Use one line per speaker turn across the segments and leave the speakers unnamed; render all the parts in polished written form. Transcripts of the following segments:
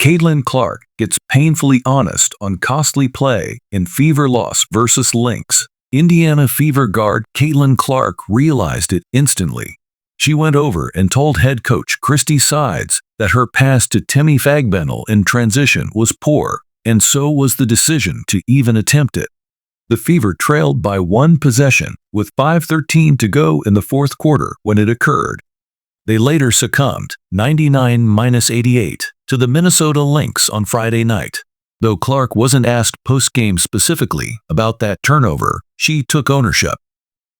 Caitlin Clark gets painfully honest on costly play in Fever loss versus Lynx. Indiana Fever guard Caitlin Clark realized it instantly. She went over and told head coach Christie Sides that her pass to Temi Fagbenle in transition was poor, and so was the decision to even attempt it. The Fever trailed by one possession with 5:13 to go in the fourth quarter when it occurred. They later succumbed 99-88 to the Minnesota Lynx on Friday night. Though Clark wasn't asked post-game specifically about that turnover, she took ownership.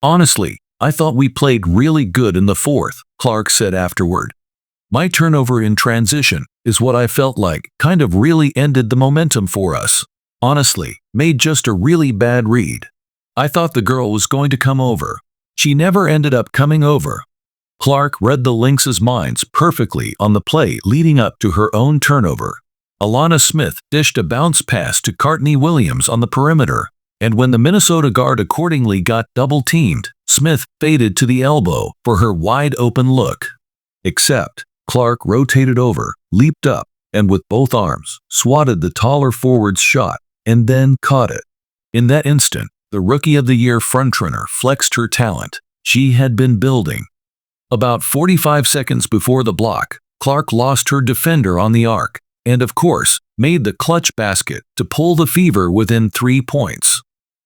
"Honestly, I thought we played really good in the fourth," Clark said afterward. "My turnover in transition is what I felt like kind of really ended the momentum for us. Honestly, made just a really bad read. I thought the girl was going to come over. She never ended up coming over." Clark read the Lynx's minds perfectly on the play leading up to her own turnover. Alana Smith dished a bounce pass to Courtney Williams on the perimeter, and when the Minnesota guard accordingly got double-teamed, Smith faded to the elbow for her wide-open look. Except, Clark rotated over, leaped up, and with both arms, swatted the taller forward's shot, and then caught it. In that instant, the Rookie of the Year frontrunner flexed her talent. She had been building. About 45 seconds before the block, Clark lost her defender on the arc, and of course, made the clutch basket to pull the Fever within 3 points.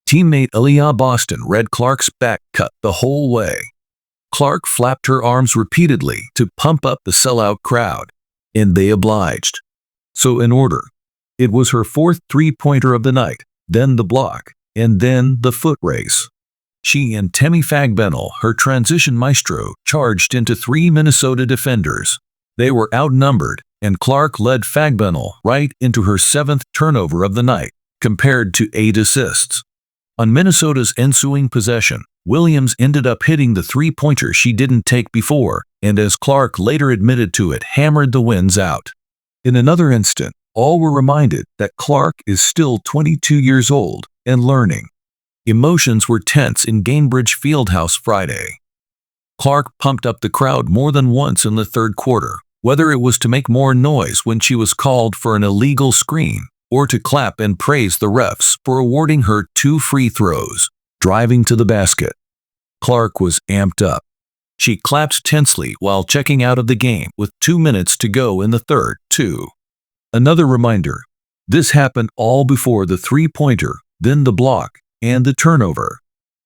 Teammate Aaliyah Boston read Clark's back cut the whole way. Clark flapped her arms repeatedly to pump up the sellout crowd, and they obliged. So in order, it was her fourth three-pointer of the night, then the block, and then the foot race. She and Temi Fagbenle, her transition maestro, charged into 3 Minnesota defenders. They were outnumbered, and Clark led Fagbenle right into her 7th turnover of the night, compared to 8 assists. On Minnesota's ensuing possession, Williams ended up hitting the three-pointer she didn't take before, and as Clark later admitted to it, hammered the wins out. In another instant, all were reminded that Clark is still 22 years old and learning. Emotions were tense in Gainbridge Fieldhouse Friday. Clark pumped up the crowd more than once in the third quarter, whether it was to make more noise when she was called for an illegal screen, or to clap and praise the refs for awarding her 2 free throws, driving to the basket. Clark was amped up. She clapped tensely while checking out of the game with 2 minutes to go in the third, too. Another reminder, this happened all before the three-pointer, then the block, and the turnover.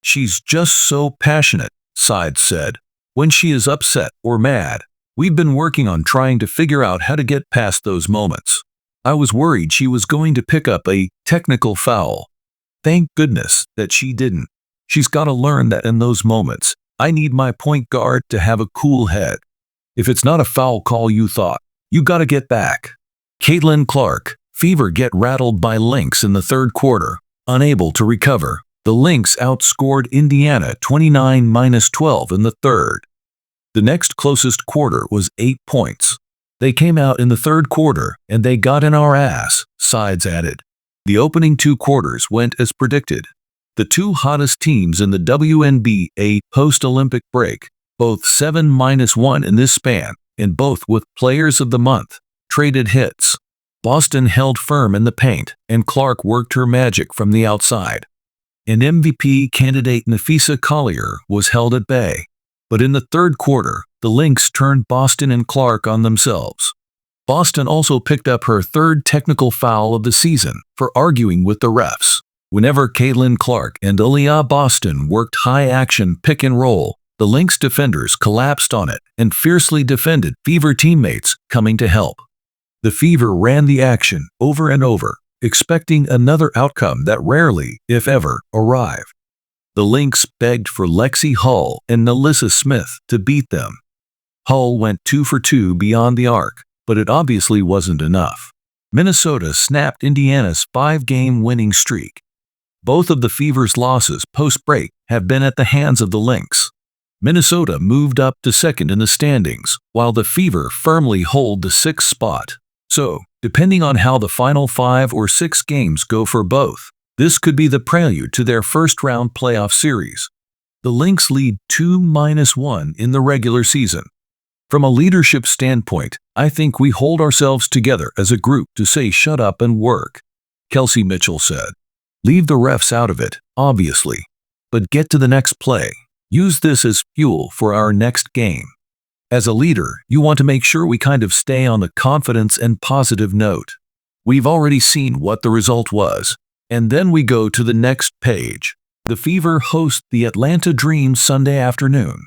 "She's just so passionate," Sides said. "When she is upset or mad, we've been working on trying to figure out how to get past those moments. I was worried she was going to pick up a technical foul. Thank goodness that she didn't. She's got to learn that in those moments, I need my point guard to have a cool head. If it's not a foul call you thought, you got to get back." Caitlin Clark, Fever get rattled by Lynx in the third quarter. Unable to recover, the Lynx outscored Indiana 29-12 in the third. The next closest quarter was 8 points. "They came out in the third quarter and they got in our ass," Sides added. The opening 2 quarters went as predicted. The 2 hottest teams in the WNBA post-Olympic break, both 7-1 in this span, and both with Players of the Month, traded hits. Boston held firm in the paint, and Clark worked her magic from the outside. An MVP candidate Napheesa Collier was held at bay. But in the third quarter, the Lynx turned Boston and Clark on themselves. Boston also picked up her 3rd technical foul of the season for arguing with the refs. Whenever Caitlin Clark and Aaliyah Boston worked high-action pick-and-roll, the Lynx defenders collapsed on it and fiercely defended Fever teammates coming to help. The Fever ran the action over and over, expecting another outcome that rarely, if ever, arrived. The Lynx begged for Lexi Hull and Nalissa Smith to beat them. Hull went 2 for 2 beyond the arc, but it obviously wasn't enough. Minnesota snapped Indiana's 5-game winning streak. Both of the Fever's losses post-break have been at the hands of the Lynx. Minnesota moved up to 2nd in the standings, while the Fever firmly hold the 6th spot. So, depending on how the final 5 or 6 games go for both, this could be the prelude to their first-round playoff series. The Lynx lead 2-1 in the regular season. From a leadership standpoint, I think we hold ourselves together as a group to say shut up and work, Kelsey Mitchell said. Leave the refs out of it, obviously. But get to the next play. Use this as fuel for our next game. As a leader, you want to make sure we kind of stay on the confidence and positive note. We've already seen what the result was. And then we go to the next page. The Fever host the Atlanta Dream Sunday afternoon.